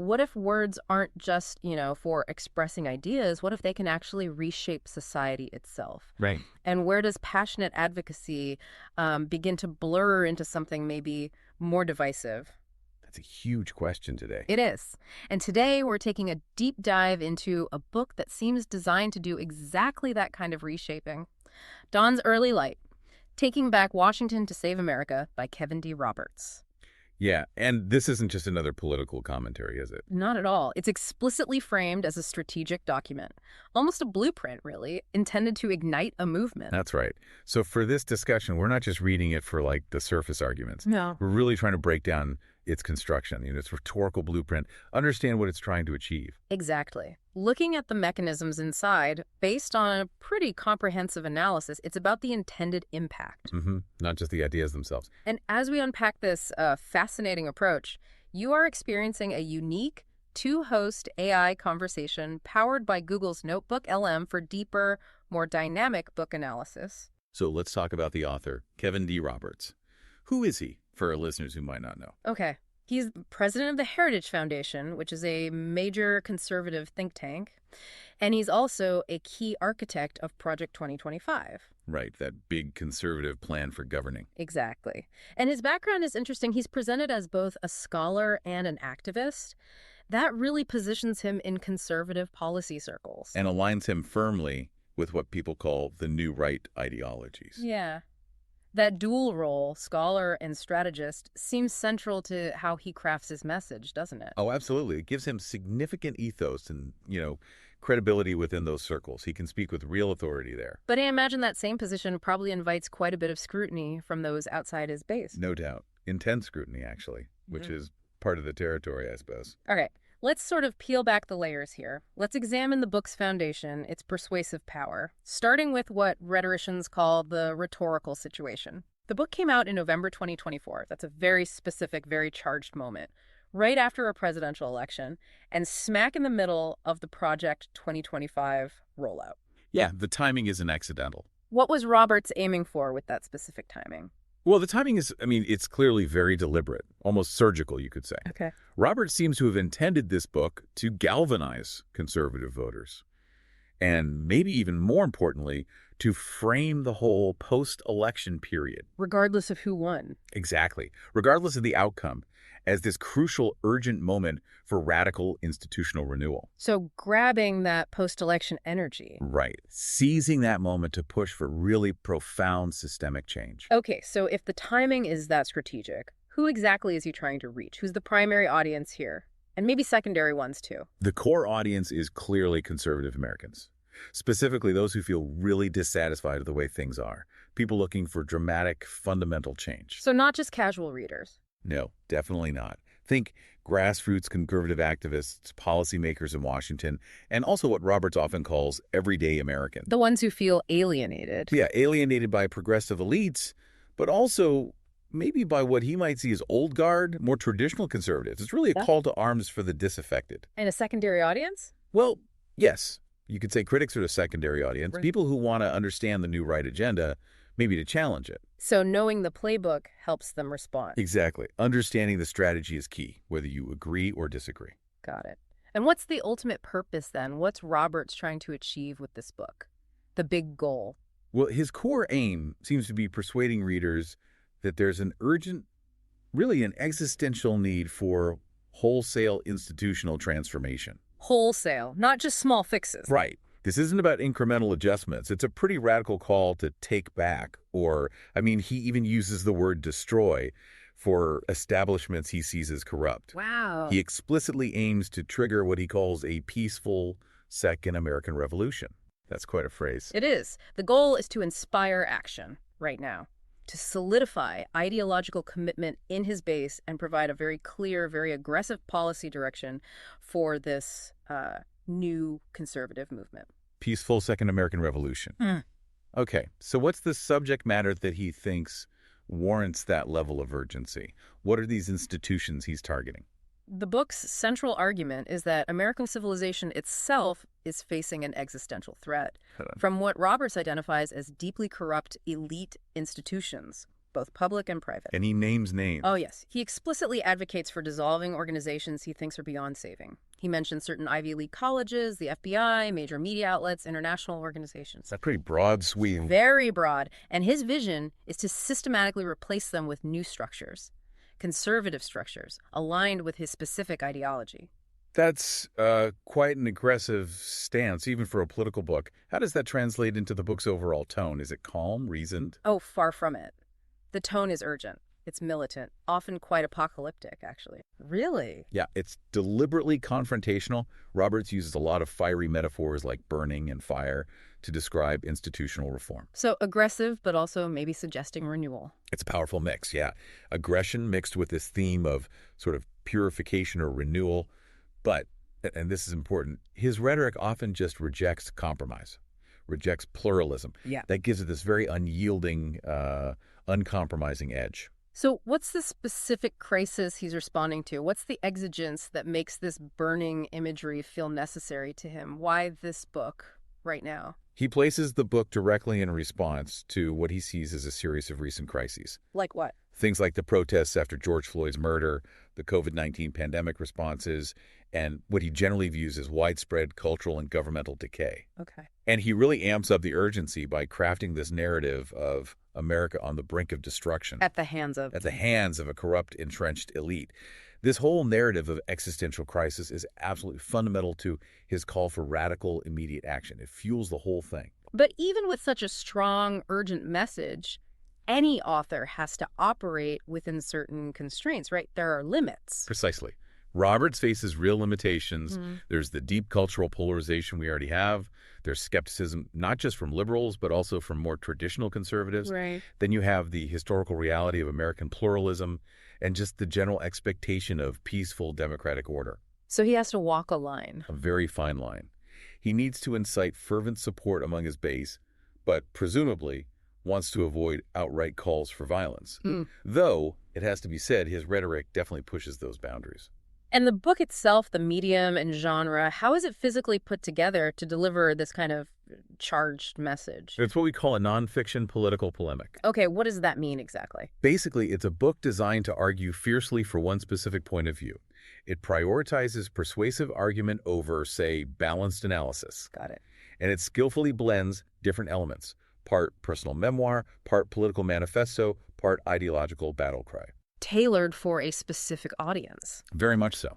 What if words aren't just, for expressing ideas? What if they can actually reshape society itself? Right. And where does passionate advocacy begin to blur into something maybe more divisive? That's a huge question today. It is. And today we're taking a deep dive into a book that seems designed to do exactly that kind of reshaping. Dawn's Early Light, Taking Back Washington to Save America by Kevin D. Roberts. Yeah, and this isn't just another political commentary, is it? Not at all. It's explicitly framed as a strategic document, almost a blueprint, really, intended to ignite a movement. That's right. So for this discussion, we're not just reading it for like the surface arguments. No. We're really trying to break down its construction, its rhetorical blueprint, understand what it's trying to achieve. Exactly. Looking at the mechanisms inside, based on a pretty comprehensive analysis, it's about the intended impact. Not just the ideas themselves. And as we unpack this fascinating approach, you are experiencing a unique two-host AI conversation powered by Google's NotebookLM for deeper, more dynamic book analysis. So let's talk about the author, Kevin D. Roberts. Who is he, for our listeners who might not know? Okay. He's president of the Heritage Foundation, which is a major conservative think tank. And he's also a key architect of Project 2025. Right, that big conservative plan for governing. Exactly. And his background is interesting. He's presented as both a scholar and an activist. That really positions him in conservative policy circles. And aligns him firmly with what people call the new right ideologies. Yeah. That dual role, scholar and strategist, seems central to how he crafts his message, doesn't it? Oh, absolutely. It gives him significant ethos and, credibility within those circles. He can speak with real authority there. But I imagine that same position probably invites quite a bit of scrutiny from those outside his base. No doubt. Intense scrutiny, actually, which is part of the territory, I suppose. All right. Let's sort of peel back the layers here. Let's examine the book's foundation, its persuasive power, starting with what rhetoricians call the rhetorical situation. The book came out in November 2024. That's a very specific, very charged moment, right after a presidential election, and smack in the middle of the Project 2025 rollout. Yeah, the timing isn't accidental. What was Roberts aiming for with that specific timing? Well, the timing is, it's clearly very deliberate, almost surgical, you could say. Okay. Roberts seems to have intended this book to galvanize conservative voters. And maybe even more importantly, to frame the whole post-election period. Regardless of who won. Exactly. Regardless of the outcome, as this crucial, urgent moment for radical institutional renewal. So grabbing that post-election energy. Right. Seizing that moment to push for really profound systemic change. Okay, so if the timing is that strategic, who exactly is he trying to reach? Who's the primary audience here? And maybe secondary ones, too. The core audience is clearly conservative Americans. Specifically, those who feel really dissatisfied with the way things are. People looking for dramatic, fundamental change. So not just casual readers. No, definitely not. Think grassroots conservative activists, policymakers in Washington, and also what Roberts often calls everyday Americans. The ones who feel alienated. Yeah, alienated by progressive elites, but also maybe by what he might see as old guard, more traditional conservatives. It's really a call to arms for the disaffected. And a secondary audience? Well, yes. You could say critics are the secondary audience, Right. people who want to understand the new right agenda, maybe to challenge it. So knowing the playbook helps them respond. Exactly. Understanding the strategy is key, whether you agree or disagree. Got it. And what's the ultimate purpose then? What's Roberts trying to achieve with this book? The big goal? Well, his core aim seems to be persuading readers that there's an urgent, really an existential need for wholesale institutional transformation. Wholesale, not just small fixes. Right. This isn't about incremental adjustments. It's a pretty radical call to take back, or, he even uses the word destroy for establishments he sees as corrupt. Wow. He explicitly aims to trigger what he calls a peaceful Second American Revolution. That's quite a phrase. It is. The goal is to inspire action right now, to solidify ideological commitment in his base and provide a very clear, very aggressive policy direction for this new conservative movement. Peaceful Second American Revolution. Okay, so what's the subject matter that he thinks warrants that level of urgency? What are these institutions he's targeting? The book's central argument is that American civilization itself is facing an existential threat from what Roberts identifies as deeply corrupt elite institutions. both public and private. And he names names. Oh, yes. He explicitly advocates for dissolving organizations he thinks are beyond saving. He mentions certain Ivy League colleges, the FBI, major media outlets, international organizations. That's pretty broad sweep. Very broad. And his vision is to systematically replace them with new structures, conservative structures, aligned with his specific ideology. That's quite an aggressive stance, even for a political book. How does that translate into the book's overall tone? Is it calm, reasoned? Oh, far from it. The tone is urgent. It's militant, often quite apocalyptic, actually. Really? Yeah, it's deliberately confrontational. Roberts uses a lot of fiery metaphors like burning and fire to describe institutional reform. So aggressive, but also maybe suggesting renewal. It's a powerful mix, yeah. Aggression mixed with this theme of sort of purification or renewal. But, and this is important, his rhetoric often just rejects compromise, rejects pluralism. Yeah. That gives it this very unyielding, uncompromising edge. So what's the specific crisis he's responding to? What's the exigence that makes this burning imagery feel necessary to him? Why this book right now? He places the book directly in response to what he sees as a series of recent crises. Like what? Things like the protests after George Floyd's murder, the COVID-19 pandemic responses, and what he generally views as widespread cultural and governmental decay. Okay. And he really amps up the urgency by crafting this narrative of America on the brink of destruction. At the hands of a corrupt, entrenched elite. This whole narrative of existential crisis is absolutely fundamental to his call for radical, immediate action. It fuels the whole thing. But even with such a strong, urgent message, any author has to operate within certain constraints, right? There are limits. Precisely. Roberts faces real limitations. There's the deep cultural polarization we already have. There's skepticism, not just from liberals, but also from more traditional conservatives. Right. Then you have the historical reality of American pluralism and just the general expectation of peaceful democratic order. So he has to walk a line. A very fine line. He needs to incite fervent support among his base, but presumably wants to avoid outright calls for violence. Though, it has to be said, his rhetoric definitely pushes those boundaries. And the book itself, the medium and genre, how is it physically put together to deliver this kind of charged message? It's what we call a nonfiction political polemic. Okay, what does that mean exactly? Basically, it's a book designed to argue fiercely for one specific point of view. It prioritizes persuasive argument over, say, balanced analysis. Got it. And it skillfully blends different elements, part personal memoir, part political manifesto, part ideological battle cry. Tailored for a specific audience. Very much so.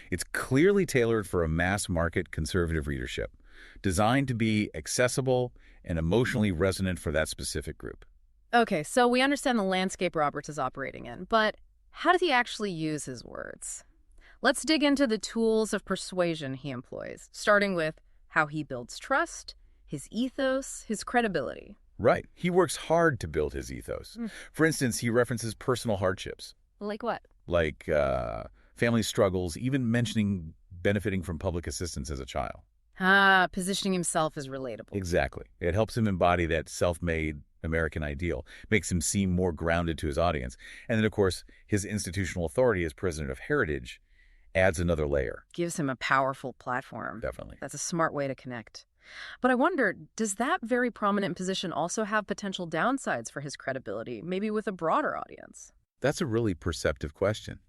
It's clearly tailored for a mass market conservative readership, designed to be accessible and emotionally resonant for that specific group. Okay, so we understand the landscape Roberts is operating in, but how does he actually use his words? Let's dig into the tools of persuasion he employs, starting with how he builds trust, his ethos, his credibility. Right. He works hard to build his ethos. For instance, he references personal hardships. Like what? Like family struggles, even mentioning benefiting from public assistance as a child. Positioning himself as relatable. Exactly. It helps him embody that self-made American ideal, makes him seem more grounded to his audience. And then, of course, his institutional authority as president of Heritage adds another layer. Gives him a powerful platform. Definitely. That's a smart way to connect. But I wonder, does that very prominent position also have potential downsides for his credibility, maybe with a broader audience? That's a really perceptive question.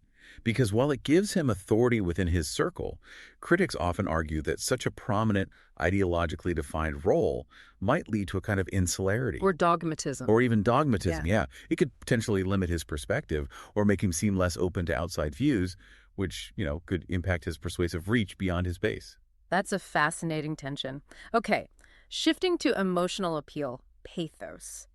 Because while it gives him authority within his circle, critics often argue that such a prominent, ideologically defined role might lead to a kind of insularity. Or dogmatism. Or even dogmatism, yeah. It could potentially limit his perspective or make him seem less open to outside views, which, could impact his persuasive reach beyond his base. That's a fascinating tension. Okay, shifting to emotional appeal, pathos.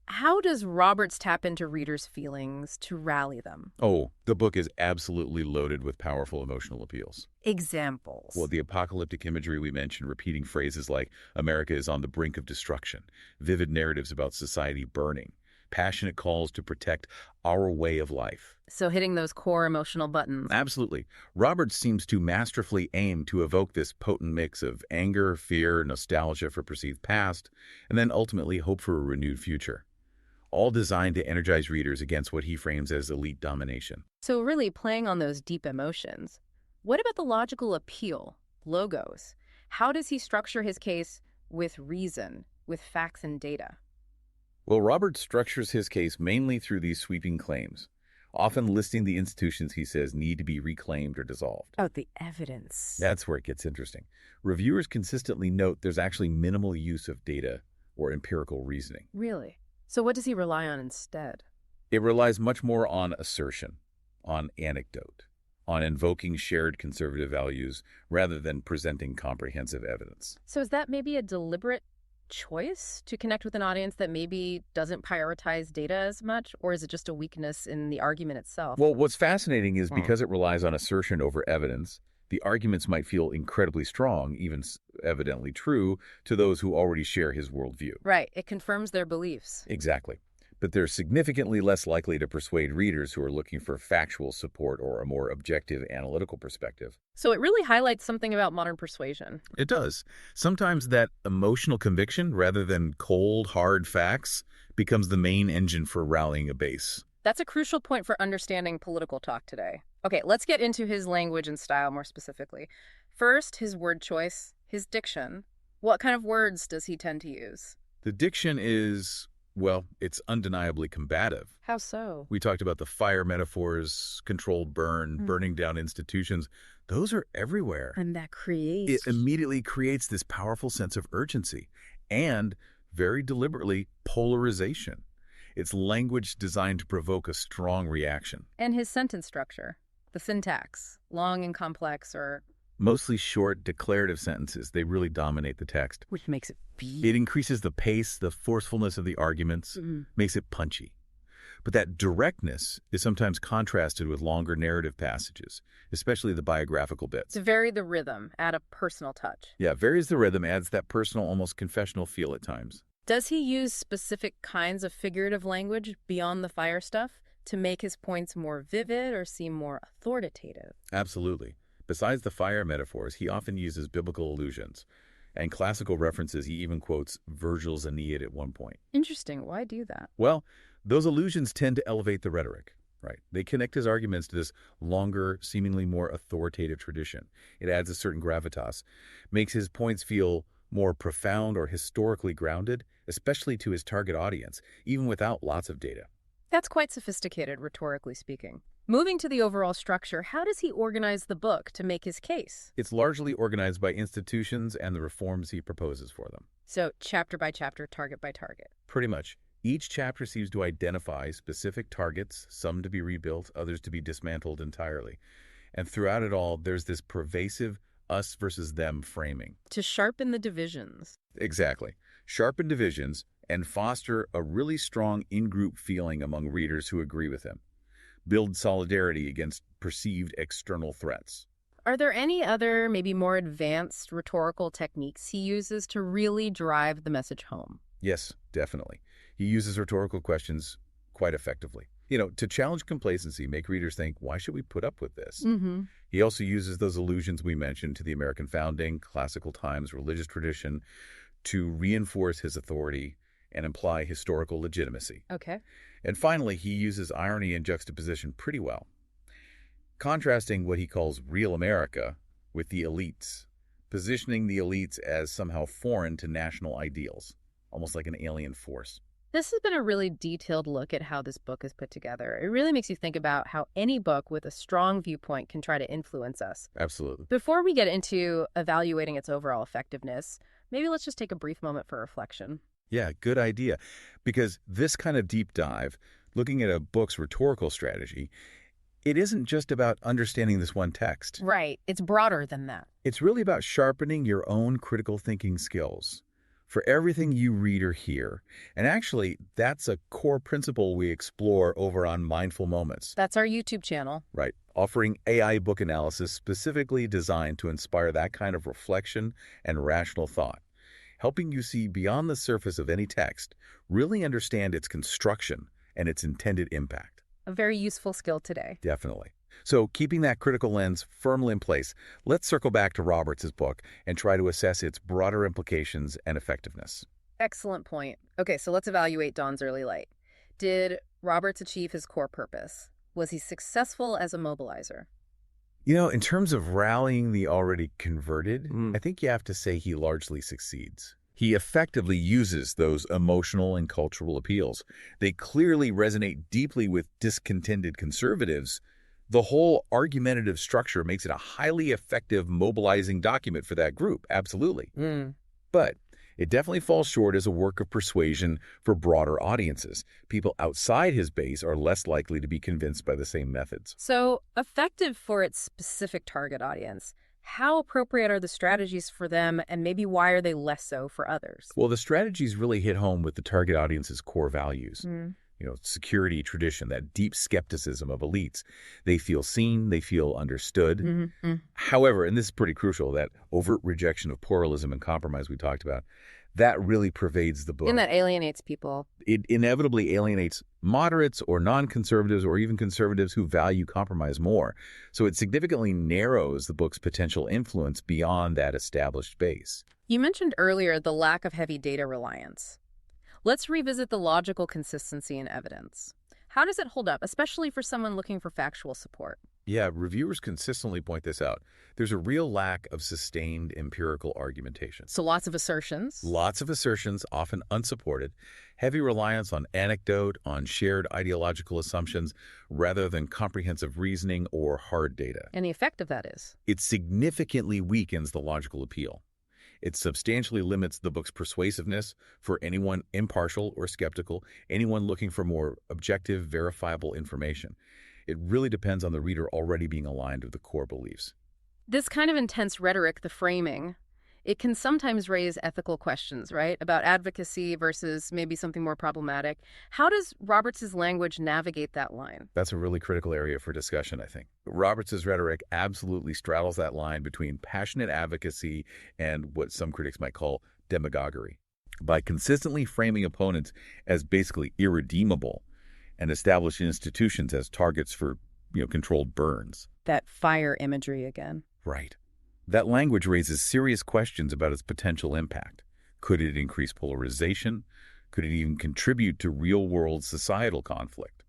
How does Roberts tap into readers' feelings to rally them? Oh, the book is absolutely loaded with powerful emotional appeals. Examples. Well, the apocalyptic imagery we mentioned, repeating phrases like America is on the brink of destruction, vivid narratives about society burning, passionate calls to protect our way of life. So hitting those core emotional buttons. Absolutely. Roberts seems to masterfully aim to evoke this potent mix of anger, fear, nostalgia for perceived past, and then ultimately hope for a renewed future. All designed to energize readers against what he frames as elite domination. So really playing on those deep emotions. What about the logical appeal, logos? How does he structure his case with reason, with facts and data? Well, Roberts structures his case mainly through these sweeping claims, often listing the institutions he says need to be reclaimed or dissolved. Oh, the evidence. That's where it gets interesting. Reviewers consistently note there's actually minimal use of data or empirical reasoning. Really? So what does he rely on instead? It relies much more on assertion, on anecdote, on invoking shared conservative values rather than presenting comprehensive evidence. So is that maybe a deliberate choice to connect with an audience that maybe doesn't prioritize data as much, or is it just a weakness in the argument itself? Well, what's fascinating is Hmm. because it relies on assertion over evidence, the arguments might feel incredibly strong, even evidently true, to those who already share his worldview. Right, it confirms their beliefs. Exactly. But they're significantly less likely to persuade readers who are looking for factual support or a more objective analytical perspective. So it really highlights something about modern persuasion. It does. Sometimes that emotional conviction, rather than cold, hard facts, becomes the main engine for rallying a base. That's a crucial point for understanding political talk today. Okay, let's get into his language and style more specifically. First, his word choice, his diction. What kind of words does he tend to use? The diction is, well, it's undeniably combative. How so? We talked about the fire metaphors, controlled burn, burning down institutions. Those are everywhere. And that It creates... immediately creates this powerful sense of urgency and, very deliberately, polarization. It's language designed to provoke a strong reaction. And his sentence structure, the syntax, long and complex, or... Mostly short, declarative sentences, they really dominate the text. which makes it It increases the pace, the forcefulness of the arguments, makes it punchy. But that directness is sometimes contrasted with longer narrative passages, especially the biographical bits. To vary the rhythm, add a personal touch. Yeah, varies the rhythm, adds that personal, almost confessional feel at times. Does he use specific kinds of figurative language beyond the fire stuff to make his points more vivid or seem more authoritative? Absolutely. Besides the fire metaphors, he often uses biblical allusions. And classical references, he even quotes Virgil's Aeneid at one point. Interesting. Why do that? Well, those allusions tend to elevate the rhetoric, right? They connect his arguments to this longer, seemingly more authoritative tradition. It adds a certain gravitas, makes his points feel more profound or historically grounded, especially to his target audience, even without lots of data. That's quite sophisticated, rhetorically speaking. Moving to the overall structure, how does he organize the book to make his case? It's largely organized by institutions and the reforms he proposes for them. So, chapter by chapter, target by target. Pretty much. Each chapter seems to identify specific targets, some to be rebuilt, others to be dismantled entirely. And throughout it all, there's this pervasive us versus them framing. To sharpen the divisions. Exactly. Sharpen divisions and foster a really strong in-group feeling among readers who agree with him. Build solidarity against perceived external threats. Are there any other, maybe more advanced rhetorical techniques he uses to really drive the message home? Yes, definitely. He uses rhetorical questions quite effectively. To challenge complacency, make readers think, why should we put up with this? He also uses those allusions we mentioned to the American founding, classical times, religious tradition, to reinforce his authority and imply historical legitimacy. Okay. And finally, he uses irony and juxtaposition pretty well, contrasting what he calls real America with the elites, positioning the elites as somehow foreign to national ideals, almost like an alien force. This has been a really detailed look at how this book is put together. It really makes you think about how any book with a strong viewpoint can try to influence us. Absolutely. Before we get into evaluating its overall effectiveness, maybe let's just take a brief moment for reflection. Yeah, good idea. Because this kind of deep dive, looking at a book's rhetorical strategy, it isn't just about understanding this one text. Right. It's broader than that. It's really about sharpening your own critical thinking skills for everything you read or hear. And actually, that's a core principle we explore over on Mindful Moments. That's our YouTube channel. Right. Offering AI book analysis specifically designed to inspire that kind of reflection and rational thought, helping you see beyond the surface of any text, really understand its construction and its intended impact. A very useful skill today. Definitely. So keeping that critical lens firmly in place, let's circle back to Roberts' book and try to assess its broader implications and effectiveness. Excellent point. Okay, so let's evaluate Dawn's Early Light. Did Roberts achieve his core purpose? Was he successful as a mobilizer? In terms of rallying the already converted, I think you have to say he largely succeeds. He effectively uses those emotional and cultural appeals. They clearly resonate deeply with discontented conservatives. The whole argumentative structure makes it a highly effective mobilizing document for that group, absolutely. Mm. But it definitely falls short as a work of persuasion for broader audiences. People outside his base are less likely to be convinced by the same methods. So, effective for its specific target audience. How appropriate are the strategies for them, and maybe why are they less so for others? Well, the strategies really hit home with the target audience's core values. Mm. Security, tradition, that deep skepticism of elites. They feel seen, they feel understood. Mm-hmm. However, and this is pretty crucial, that overt rejection of pluralism and compromise we talked about, that really pervades the And book. that alienates people. It inevitably alienates moderates or non-conservatives or even conservatives who value compromise more. So it significantly narrows the book's potential influence beyond that established base. You mentioned earlier the lack of heavy data reliance. Let's revisit the logical consistency in evidence. How does it hold up, especially for someone looking for factual support? Yeah, reviewers consistently point this out. There's a real lack of sustained empirical argumentation. So lots of assertions. Lots of assertions, often unsupported, heavy reliance on anecdote, on shared ideological assumptions, rather than comprehensive reasoning or hard data. And the effect of that is? It significantly weakens the logical appeal. It substantially limits the book's persuasiveness for anyone impartial or skeptical, anyone looking for more objective, verifiable information. It really depends on the reader already being aligned with the core beliefs. This kind of intense rhetoric, the framing, it can sometimes raise ethical questions, right? About advocacy versus maybe something more problematic. How does Roberts' language navigate that line? That's a really critical area for discussion, I think. Roberts' rhetoric absolutely straddles that line between passionate advocacy and what some critics might call demagoguery. By consistently framing opponents as basically irredeemable and establishing institutions as targets for, controlled burns. That fire imagery again. Right. That language raises serious questions about its potential impact. Could it increase polarization? Could it even contribute to real-world societal conflict?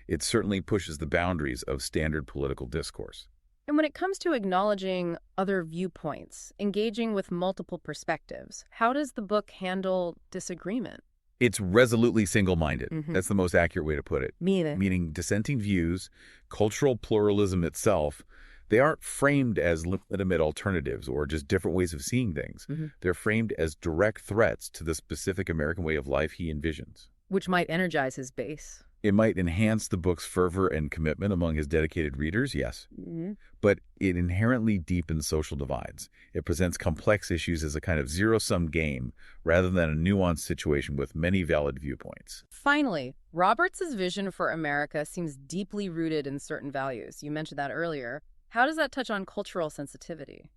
It certainly pushes the boundaries of standard political discourse. And when it comes to acknowledging other viewpoints, engaging with multiple perspectives, how does the book handle disagreement? It's resolutely single-minded. Mhm. That's the most accurate way to put it. Meaning dissenting views, cultural pluralism itself, they aren't framed as legitimate alternatives or just different ways of seeing things. Mhm. They're framed as direct threats to the specific American way of life he envisions. Which might energize his base. It might enhance the book's fervor and commitment among his dedicated readers, yes, Mm-hmm. but it inherently deepens social divides. It presents complex issues as a kind of zero-sum game rather than a nuanced situation with many valid viewpoints. Finally, Roberts' vision for America seems deeply rooted in certain values. You mentioned that earlier. How does that touch on cultural sensitivity?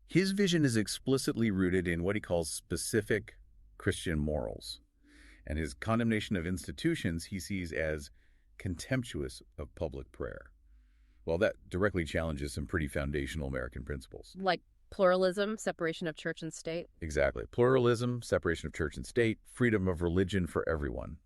His vision is explicitly rooted in what he calls specific Christian morals, and his condemnation of institutions he sees as contemptuous of public prayer. Well, that directly challenges some pretty foundational American principles. Like pluralism, separation of church and state? Exactly. Pluralism, separation of church and state, freedom of religion for everyone.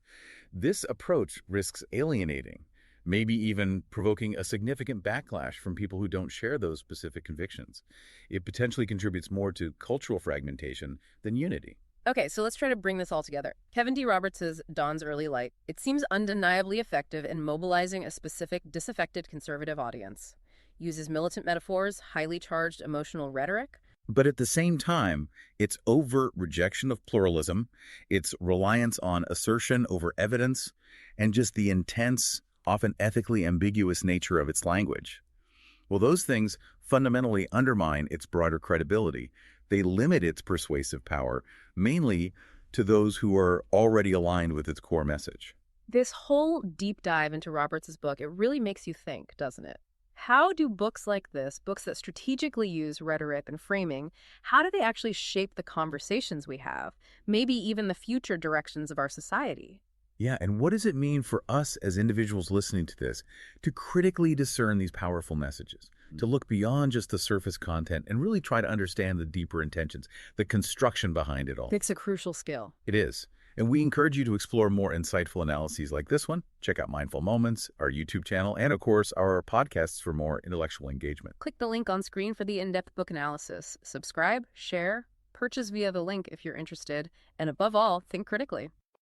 This approach risks alienating, maybe even provoking a significant backlash from people who don't share those specific convictions. It potentially contributes more to cultural fragmentation than unity. Okay, so let's try to bring this all together. Kevin D. Roberts' Dawn's Early Light. It seems undeniably effective in mobilizing a specific disaffected conservative audience. Uses militant metaphors, highly charged emotional rhetoric. But at the same time, its overt rejection of pluralism, its reliance on assertion over evidence, and just the intense, often ethically ambiguous nature of its language. Well, those things fundamentally undermine its broader credibility. They limit its persuasive power, mainly to those who are already aligned with its core message. This whole deep dive into Roberts' book, it really makes you think, doesn't it? How do books like this, books that strategically use rhetoric and framing, how do they actually shape the conversations we have, maybe even the future directions of our society? Yeah, and what does it mean for us as individuals listening to this to critically discern these powerful messages, to look beyond just the surface content and really try to understand the deeper intentions, the construction behind it all? It's a crucial skill. It is. And we encourage you to explore more insightful analyses like this one. Check out Mindful Moments, our YouTube channel, and of course, our podcasts for more intellectual engagement. Click the link on screen for the in-depth book analysis. Subscribe, share, Purchase via the link if you're interested, and above all, think critically.